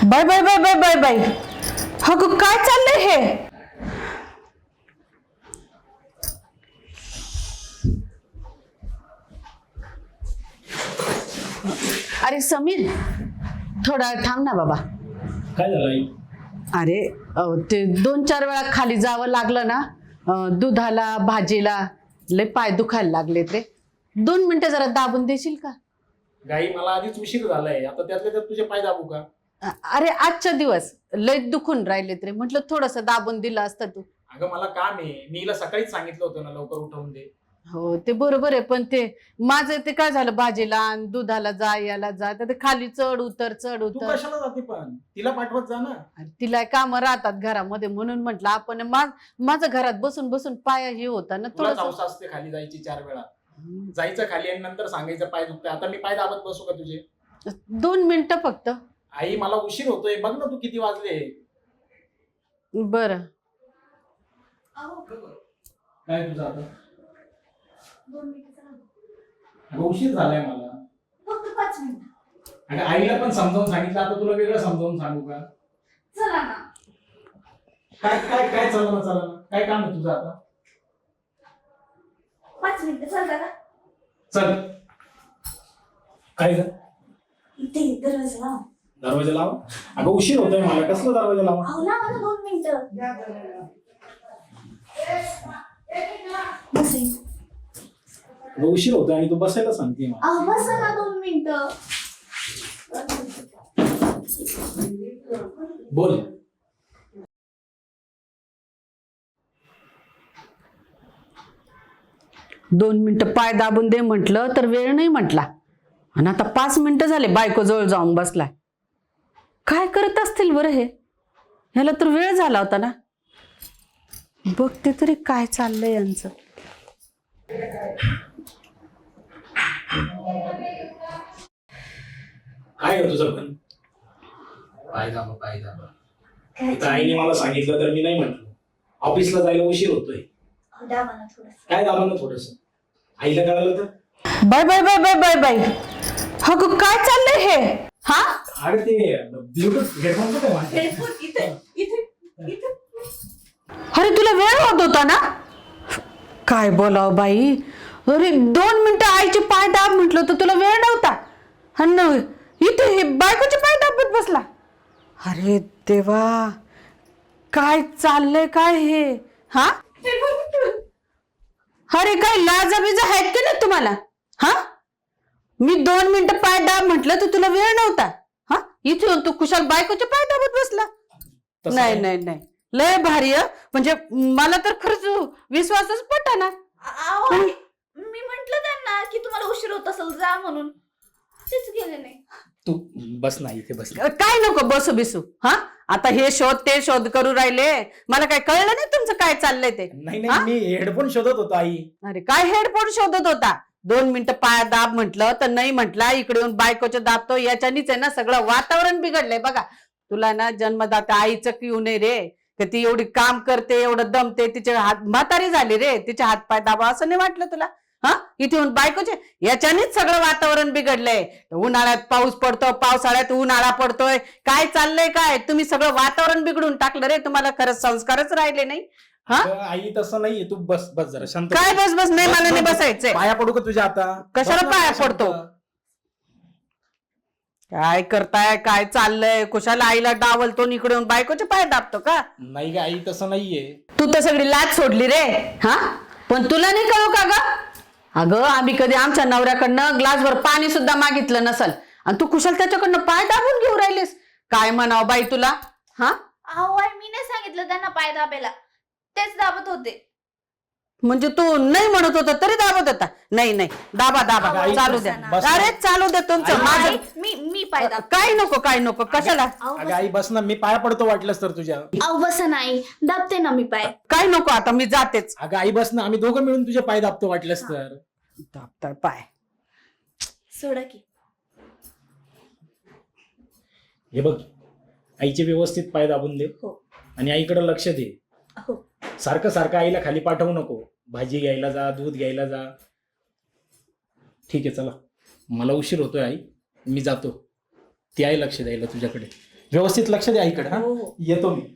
Bye bye bye bye bye bye. अगं काय चाललंय हे? अरे समीर, थोडा वेळ थांब ना बाबा. काय झालं आई? अरे ते 2-4 वेळा खाली जावं लागलं ना, दुधाला भाजीला लय पाय दुखायला लागलेत रे. 2 मिनिटं जरा दाबून देशील का? गाई मला आधीच उशीर झालाय, आता त्यातले त्यात तुझे पाय दाबू का? अरे आजचा दिवस लय दुखून राहिलेत रे, म्हटलं थोडस दाबून दिलं असतं तू. अगं मला काम आहे, मी हिला सकाळीच सांगितलं होतं ना लवकर उठवून दे. हो ते बरोबर आहे, पण ते माझं ते काय झालं, भाजीला आण, दुधाला जा, याला जा, तर ते खाली चढ उतर चढ तू उतर. कशाला जाते पण? तिला पाठवत जा ना. अरे तिला काम राहतात घरामध्ये, म्हणून म्हटलं आपण माझं घरात बसून बसून पाय हे होता ना तुला थोडस. हौस असते खाली जायची 4 वेळा. जायचं खाली आणि नंतर सांगायचं पाय दुखतंय. आता मी पाय दाबत बसू का तुझे? 2 मिनिटं फक्त. आई मला उशीर होतोय, बघ ना तू किती वाजले. बर काय तुझं आता? अगं उशीर झालाय मला. फक्त 5 मिनिटं. अगं आईला पण समजावून सांगितलं, आता तुला वेगळं समजावून सांगू का? चला ना. काय काय काय चला ना चला ना, काय काम आहे तुझं आता? 5 मिनिटं चालता का? चल. काय ग? इथे दरवाजा लावा. दरवाजा लाव. अगं उशीर होतोय मला, कसला दरवाजा लावा? अहो लावा ना 2 मिनिटं. बस इथे. अगं उशीर होतोय आणि तू बसायला सांगते मला. अहो बसा ना 2 मिनिटं. बोल. दोन मिनिटं पाय दाबून दे म्हटलं तर वेळ नाही म्हटला, आणि आता 5 मिनिटं झाले बायको जवळ जाऊन बसलाय. काय करत असतील बरं हे? ह्याला तर वेळ झाला होता ना. बघते तरी काय चाललंय यांचं. काय आहे तुझं पण? पाय दाबा पाय दाबा. आता आईने मला सांगितलं तर मी नाही म्हटलं. ऑफिसला जायला उशीर होतोय. अहो दाबा ना थोडंसं. काय दाबा ना थोडस. आईला कळालं तर? Bye bye bye bye bye bye. अगं काय चाललंय हे? हा अरे ते ब्लूटूथ हेडफोन काय वाटत? हेडफोन इथे इथे इथे. अरे तुला वेळ होत होता ना. काय बोलाव बाई. अरे 2 मिनिटं आईचे पाय दाब म्हटलं तर तुला वेळ नव्हता, आणि इथे हे बायकोचे पाय दाबत बसला. अरे देवा, काय चाललंय काय हे? हा अरे काय लाजाबिजा आहेत की नाही तुम्हाला? हा मी 2 मिनिटं पाय दाब म्हटलं तर तुला वेळ नव्हता. हा इथे येऊन तू कुशाल बायकोचे पाय दाबत बसला. तसं नाही नाही. नाही नाही, लय भारी आहे. म्हणजे मला तर खरंच विश्वासच पटना. अहो मी म्हंटल त्यांना की तुम्हाला उशीर होत असेल जा म्हणून, तेच गेले नाही. तू बस ना इथे बस. काय नको बसू बिसू. हा आता हे शोध ते शोध करू राहिले, मला काय कळलं नाही तुमचं काय चाललंय ते. नाही नाही, मी हेडफोन शोधत होतो आई. अरे काय हेडफोन शोधत होता? 2 मिनिटं पाया दाब म्हटलं तर नाही म्हटला, इकडे येऊन बायकोच्या दाबतो. याच्यानीच आहे ना सगळं वातावरण बिघडलंय बघा. तुला ना जन्मदाता आईचं किऊ नाही रे, का ती एवढी काम करते, एवढं दमते, तिचे हात म्हातारी झाली रे, तिचे हात पाय दाबा असं नाही वाटलं तुला? हा इथे येऊन बायकोचे, याच्यानीच सगळं वातावरण बिघडलंय. उन्हाळ्यात पाऊस पडतो, पावसाळ्यात उन्हाळा पडतोय. काय चाललंय काय? तुम्ही सगळं वातावरण बिघडून टाकलं रे. तुम्हाला खरंच संस्कारच राहिले नाही. हा अगं, आई तसं नाहीये, तू बस बस जरा शांत. काय बस बस नाही, मला नाही बसायचंय. पाया पडू का तुझ्या आता? कशाला बस ना, पाया शांत. पडतो? काय करताय? काय चाललंय? कुशाला आईला डावलतो, इकडे येऊन बायकोचे पाय दाबतो का? नाही ग आई, तसं नाहीये. तू तर सगळी लाज सोडली रे. हा पण तुला नाही कळू का ग? अगं आम्ही कधी आमच्या नवऱ्याकडनं ग्लासभर पाणी सुद्धा मागितलं नसल, आणि तू कुशाल त्याच्याकडनं पाय दाबून घेऊन राहिलीस. काय म्हणावं बाई तुला? हा अहो आई मी नाही सांगितलं त्यांना पाय दाबायला, तेच दाबत होते. म्हणजे तू नाही म्हणत होता तरी दाबत होता? नाही नाही, दाबा दाबा, आई, चालू द्या. बस. अरे चालू द्या तुमचं. आई, माझं आई, मी पाय दाब. काय नको काय नको, कशाला? अहो अगं आई बस ना, मी पाया पडतो वाटलंस तर तुझ्या. बसा नाही, दाबते ना मी पाय. काय नको, आता मी जातेच. अगं आई बस ना, आम्ही दोघं मिळून तुझे पाय दाबतो वाटलंस तर. दाबताय पाय. सोडा की. हे बघ, आईचे व्यवस्थित पाय दाबून दे. हो. आणि आईकडे लक्ष दे. हो. सारखं सारखं आईला खाली पाठवू नको. भाजी घ्यायला जा, दूध घ्यायला जा. ठीक आहे चला, मला उशीर होतोय आई, मी जातो. ती आई लक्ष द्यायला तुझ्याकडे. व्यवस्थित लक्ष द्या इकडे. हा हो, हो. येतो मी.